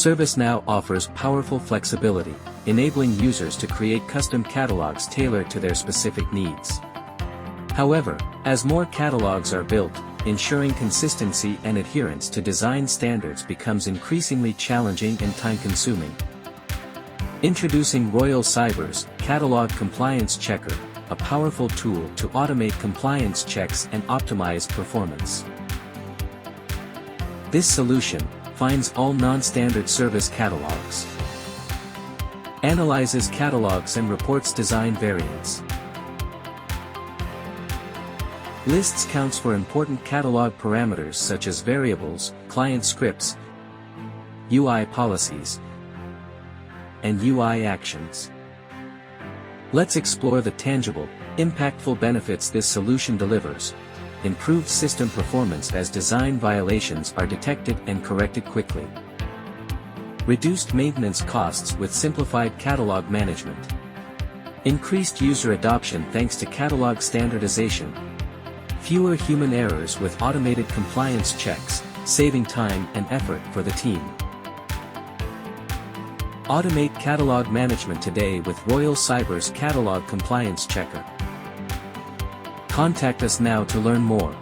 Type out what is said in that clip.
ServiceNow offers powerful flexibility, enabling users to create custom catalogs tailored to their specific needs. However, as more catalogs are built, ensuring consistency and adherence to design standards becomes increasingly challenging and time-consuming. Introducing Royal Cyber's Catalog Compliance Checker, a powerful tool to automate compliance checks and optimize performance. This solution finds all non-standard service catalogs, analyzes catalogs and reports design variants, lists counts for important catalog parameters such as variables, client scripts, UI policies, and UI actions. Let's explore the tangible, impactful benefits this solution delivers. Improved system performance as design violations are detected and corrected quickly. Reduced maintenance costs with simplified catalog management. Increased user adoption thanks to catalog standardization. Fewer human errors with automated compliance checks, saving time and effort for the team. Automate catalog management today with Royal Cyber's Catalog Compliance Checker. Contact us now to learn more.